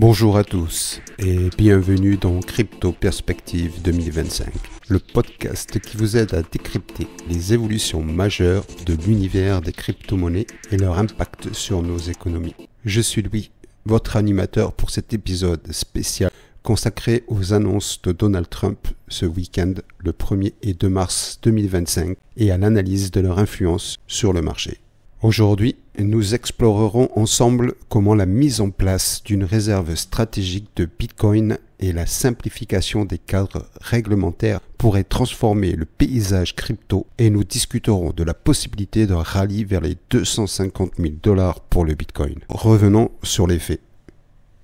Bonjour à tous et bienvenue dans Crypto Perspective 2025, le podcast qui vous aide à décrypter les évolutions majeures de l'univers des crypto-monnaies et leur impact sur nos économies. Je suis Louis, votre animateur pour cet épisode spécial consacré aux annonces de Donald Trump ce week-end, le 1er et 2 mars 2025, et à l'analyse de leur influence sur le marché. Aujourd'hui, nous explorerons ensemble comment la mise en place d'une réserve stratégique de Bitcoin et la simplification des cadres réglementaires pourraient transformer le paysage crypto, et nous discuterons de la possibilité d'un rallye vers les 250 000 $ pour le Bitcoin. Revenons sur les faits.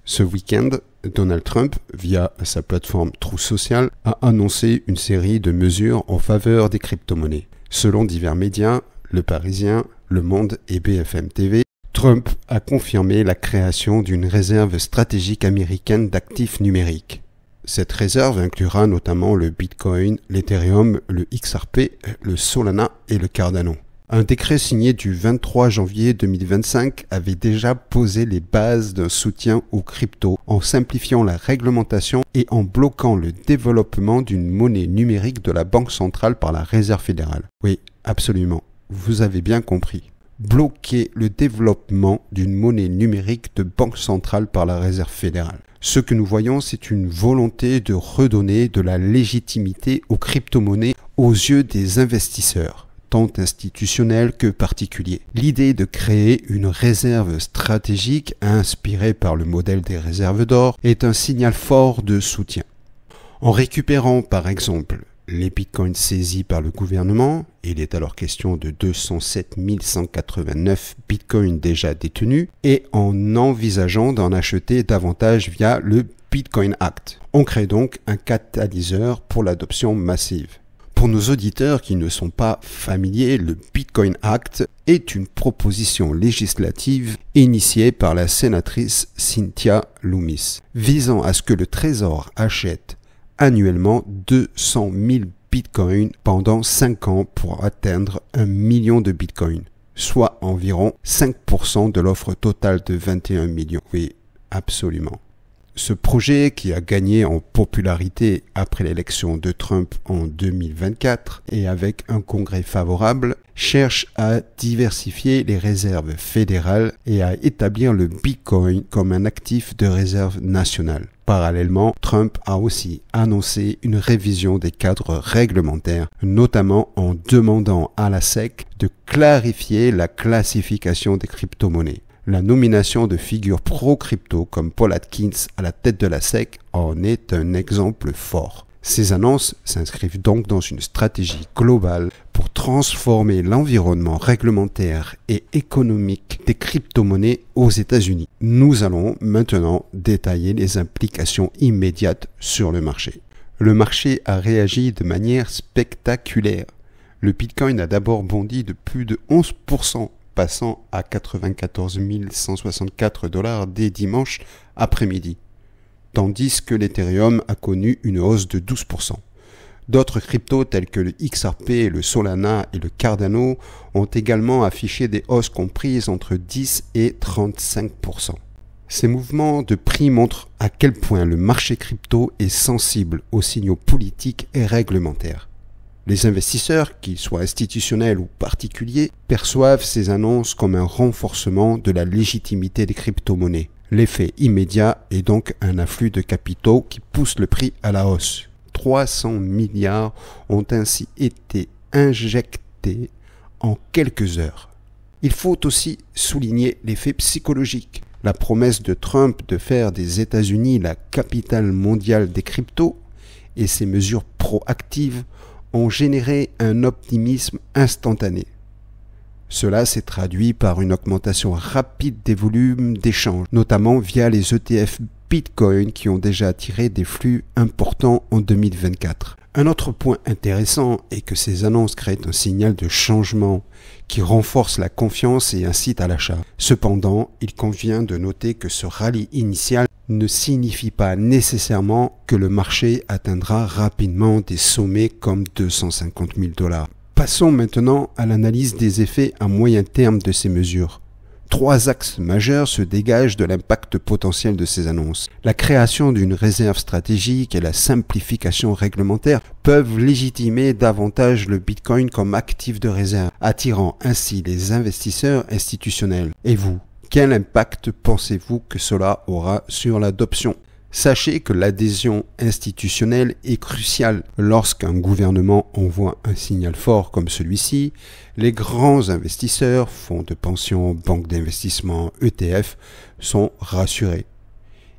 Ce week-end, Donald Trump, via sa plateforme Truth Social, a annoncé une série de mesures en faveur des crypto-monnaies. Selon divers médias, Le Parisien, Le Monde et BFM TV, Trump a confirmé la création d'une réserve stratégique américaine d'actifs numériques. Cette réserve inclura notamment le Bitcoin, l'Ethereum, le XRP, le Solana et le Cardano. Un décret signé du 23 janvier 2025 avait déjà posé les bases d'un soutien aux cryptos en simplifiant la réglementation et en bloquant le développement d'une monnaie numérique de la Banque centrale par la Réserve fédérale. Oui, absolument. Vous avez bien compris. Bloquer le développement d'une monnaie numérique de banque centrale par la Réserve fédérale. Ce que nous voyons, c'est une volonté de redonner de la légitimité aux crypto-monnaies aux yeux des investisseurs, tant institutionnels que particuliers. L'idée de créer une réserve stratégique inspirée par le modèle des réserves d'or est un signal fort de soutien. En récupérant par exemple les bitcoins saisis par le gouvernement, il est alors question de 207 189 bitcoins déjà détenus, et en envisageant d'en acheter davantage via le Bitcoin Act. On crée donc un catalyseur pour l'adoption massive. Pour nos auditeurs qui ne sont pas familiers, le Bitcoin Act est une proposition législative initiée par la sénatrice Cynthia Lummis, visant à ce que le Trésor achète annuellement 200 000 bitcoins pendant 5 ans pour atteindre 1 million de bitcoins, soit environ 5% de l'offre totale de 21 millions. Oui, absolument. Ce projet, qui a gagné en popularité après l'élection de Trump en 2024 et avec un congrès favorable, cherche à diversifier les réserves fédérales et à établir le Bitcoin comme un actif de réserve nationale. Parallèlement, Trump a aussi annoncé une révision des cadres réglementaires, notamment en demandant à la SEC de clarifier la classification des crypto-monnaies. La nomination de figures pro-crypto comme Paul Atkins à la tête de la SEC en est un exemple fort. Ces annonces s'inscrivent donc dans une stratégie globale pour transformer l'environnement réglementaire et économique des crypto-monnaies aux États-Unis. Nous allons maintenant détailler les implications immédiates sur le marché. Le marché a réagi de manière spectaculaire. Le Bitcoin a d'abord bondi de plus de 11%, passant à 94 164 $ dès dimanche après-midi, tandis que l'Ethereum a connu une hausse de 12%. D'autres cryptos tels que le XRP, le Solana et le Cardano ont également affiché des hausses comprises entre 10 et 35%. Ces mouvements de prix montrent à quel point le marché crypto est sensible aux signaux politiques et réglementaires. Les investisseurs, qu'ils soient institutionnels ou particuliers, perçoivent ces annonces comme un renforcement de la légitimité des crypto-monnaies. L'effet immédiat est donc un afflux de capitaux qui pousse le prix à la hausse. 300 milliards ont ainsi été injectés en quelques heures. Il faut aussi souligner l'effet psychologique. La promesse de Trump de faire des États-Unis la capitale mondiale des cryptos et ses mesures proactives ont généré un optimisme instantané. Cela s'est traduit par une augmentation rapide des volumes d'échanges, notamment via les ETF Bitcoin qui ont déjà attiré des flux importants en 2024. Un autre point intéressant est que ces annonces créent un signal de changement qui renforce la confiance et incite à l'achat. Cependant, il convient de noter que ce rallye initial ne signifie pas nécessairement que le marché atteindra rapidement des sommets comme 250 000 $. Passons maintenant à l'analyse des effets à moyen terme de ces mesures. 3 axes majeurs se dégagent de l'impact potentiel de ces annonces. La création d'une réserve stratégique et la simplification réglementaire peuvent légitimer davantage le Bitcoin comme actif de réserve, attirant ainsi les investisseurs institutionnels. Et vous, quel impact pensez-vous que cela aura sur l'adoption ? Sachez que l'adhésion institutionnelle est cruciale. Lorsqu'un gouvernement envoie un signal fort comme celui-ci, les grands investisseurs, fonds de pension, banques d'investissement, ETF, sont rassurés.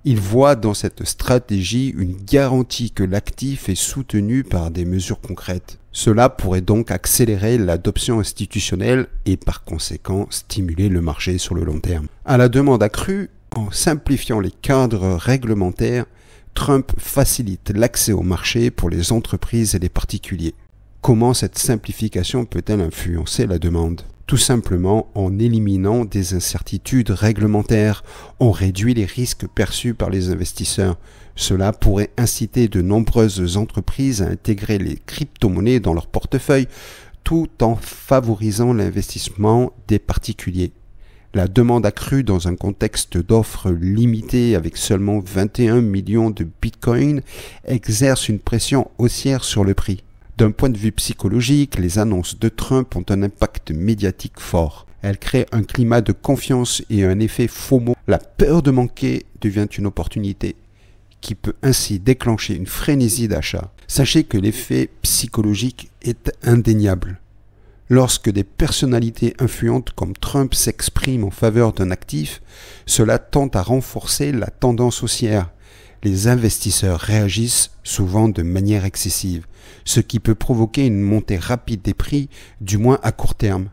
Ils voient dans cette stratégie une garantie que l'actif est soutenu par des mesures concrètes. Cela pourrait donc accélérer l'adoption institutionnelle et par conséquent stimuler le marché sur le long terme. À la demande accrue, en simplifiant les cadres réglementaires, Trump facilite l'accès au marché pour les entreprises et les particuliers. Comment cette simplification peut-elle influencer la demande ? Tout simplement en éliminant des incertitudes réglementaires, on réduit les risques perçus par les investisseurs. Cela pourrait inciter de nombreuses entreprises à intégrer les crypto-monnaies dans leur portefeuille, tout en favorisant l'investissement des particuliers. La demande accrue dans un contexte d'offres limitées avec seulement 21 millions de bitcoins exerce une pression haussière sur le prix. D'un point de vue psychologique, les annonces de Trump ont un impact médiatique fort. Elles créent un climat de confiance et un effet FOMO. La peur de manquer devient une opportunité qui peut ainsi déclencher une frénésie d'achat. Sachez que l'effet psychologique est indéniable. Lorsque des personnalités influentes comme Trump s'expriment en faveur d'un actif, cela tend à renforcer la tendance haussière. Les investisseurs réagissent souvent de manière excessive, ce qui peut provoquer une montée rapide des prix, du moins à court terme.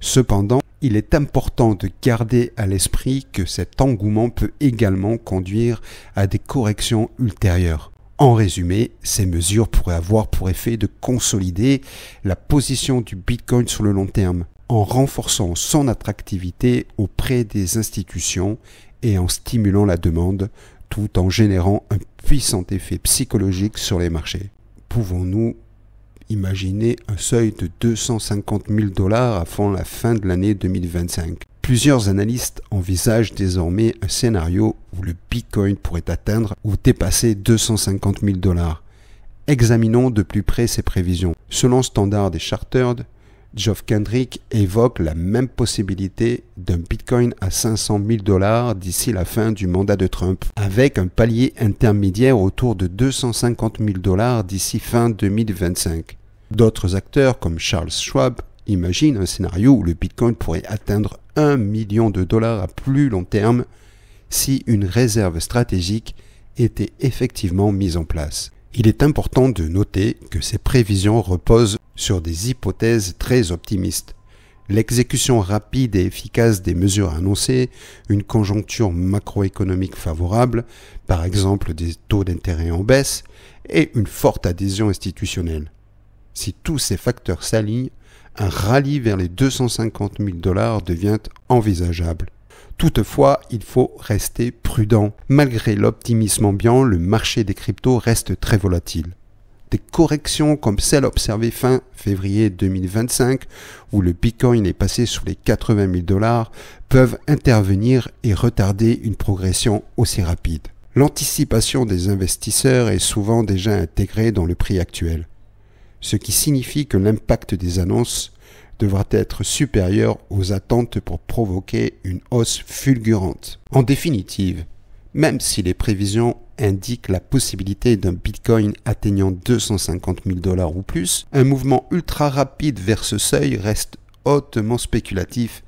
Cependant, il est important de garder à l'esprit que cet engouement peut également conduire à des corrections ultérieures. En résumé, ces mesures pourraient avoir pour effet de consolider la position du Bitcoin sur le long terme, en renforçant son attractivité auprès des institutions et en stimulant la demande, tout en générant un puissant effet psychologique sur les marchés. Pouvons-nous imaginer un seuil de 250 000 $ avant la fin de l'année 2025 ? Plusieurs analystes envisagent désormais un scénario où le Bitcoin pourrait atteindre ou dépasser 250 000 $. Examinons de plus près ces prévisions. Selon Standard et Chartered, Geoff Kendrick évoque la même possibilité d'un Bitcoin à 500 000 $ d'ici la fin du mandat de Trump, avec un palier intermédiaire autour de 250 000 $ d'ici fin 2025. D'autres acteurs comme Charles Schwab imaginent un scénario où le Bitcoin pourrait atteindre 1 million de $ à plus long terme si une réserve stratégique était effectivement mise en place. Il est important de noter que ces prévisions reposent sur des hypothèses très optimistes. L'exécution rapide et efficace des mesures annoncées, une conjoncture macroéconomique favorable, par exemple des taux d'intérêt en baisse, et une forte adhésion institutionnelle. Si tous ces facteurs s'alignent, un rallye vers les 250 000 $ devient envisageable. Toutefois, il faut rester prudent. Malgré l'optimisme ambiant, le marché des cryptos reste très volatile. Des corrections comme celle observée fin février 2025, où le Bitcoin est passé sous les 80 000 $, peuvent intervenir et retarder une progression aussi rapide. L'anticipation des investisseurs est souvent déjà intégrée dans le prix actuel, ce qui signifie que l'impact des annonces devra être supérieur aux attentes pour provoquer une hausse fulgurante. En définitive, même si les prévisions indiquent la possibilité d'un Bitcoin atteignant 250 000 $ ou plus, un mouvement ultra rapide vers ce seuil reste hautement spéculatif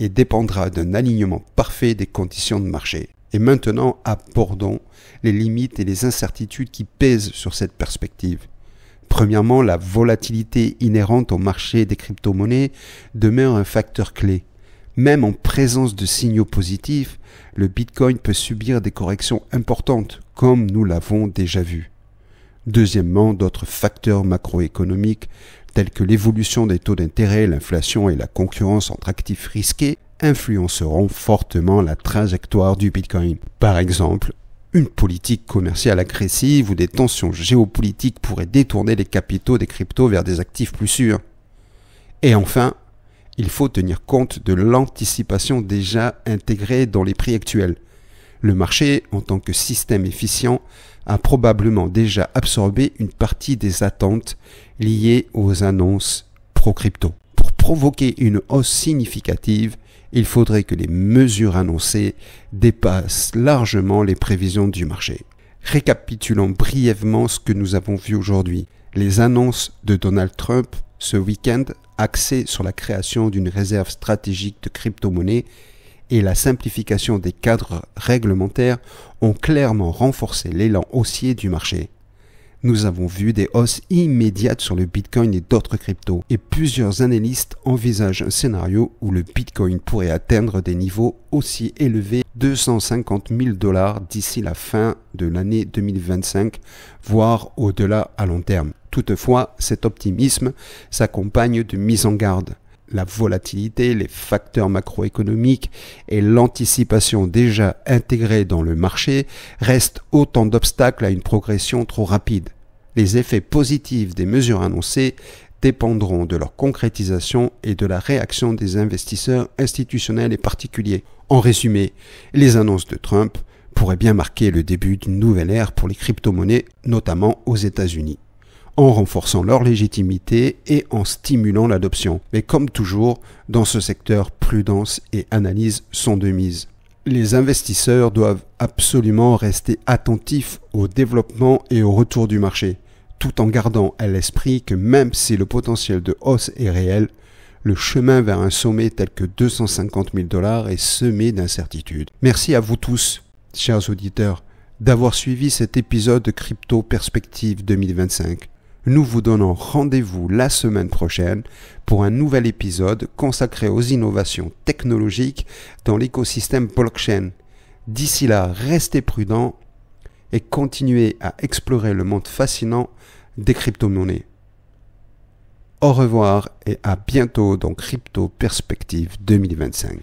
et dépendra d'un alignement parfait des conditions de marché. Et maintenant, abordons les limites et les incertitudes qui pèsent sur cette perspective. Premièrement, la volatilité inhérente au marché des crypto-monnaies demeure un facteur clé. Même en présence de signaux positifs, le Bitcoin peut subir des corrections importantes, comme nous l'avons déjà vu. Deuxièmement, d'autres facteurs macroéconomiques, tels que l'évolution des taux d'intérêt, l'inflation et la concurrence entre actifs risqués, influenceront fortement la trajectoire du Bitcoin. Par exemple, une politique commerciale agressive ou des tensions géopolitiques pourraient détourner les capitaux des cryptos vers des actifs plus sûrs. Et enfin, Il faut tenir compte de l'anticipation déjà intégrée dans les prix actuels. Le marché, en tant que système efficient, a probablement déjà absorbé une partie des attentes liées aux annonces pro-crypto. Pour provoquer une hausse significative, il faudrait que les mesures annoncées dépassent largement les prévisions du marché. Récapitulons brièvement ce que nous avons vu aujourd'hui. Les annonces de Donald Trump ce week-end, axées sur la création d'une réserve stratégique de crypto-monnaies et la simplification des cadres réglementaires, ont clairement renforcé l'élan haussier du marché. Nous avons vu des hausses immédiates sur le Bitcoin et d'autres cryptos, et plusieurs analystes envisagent un scénario où le Bitcoin pourrait atteindre des niveaux aussi élevés, 250 000 $ d'ici la fin de l'année 2025, voire au-delà à long terme. Toutefois, cet optimisme s'accompagne de mises en garde. La volatilité, les facteurs macroéconomiques et l'anticipation déjà intégrée dans le marché restent autant d'obstacles à une progression trop rapide. Les effets positifs des mesures annoncées dépendront de leur concrétisation et de la réaction des investisseurs institutionnels et particuliers. En résumé, les annonces de Trump pourraient bien marquer le début d'une nouvelle ère pour les crypto-monnaies, notamment aux États-Unis, en renforçant leur légitimité et en stimulant l'adoption. Mais comme toujours, dans ce secteur, prudence et analyse sont de mise. Les investisseurs doivent absolument rester attentifs au développement et au retour du marché, tout en gardant à l'esprit que même si le potentiel de hausse est réel, le chemin vers un sommet tel que 250 000 $ est semé d'incertitudes. Merci à vous tous, chers auditeurs, d'avoir suivi cet épisode de Crypto Perspective 2025. Nous vous donnons rendez-vous la semaine prochaine pour un nouvel épisode consacré aux innovations technologiques dans l'écosystème blockchain. D'ici là, restez prudents et continuez à explorer le monde fascinant des crypto-monnaies. Au revoir et à bientôt dans Crypto Perspective 2025.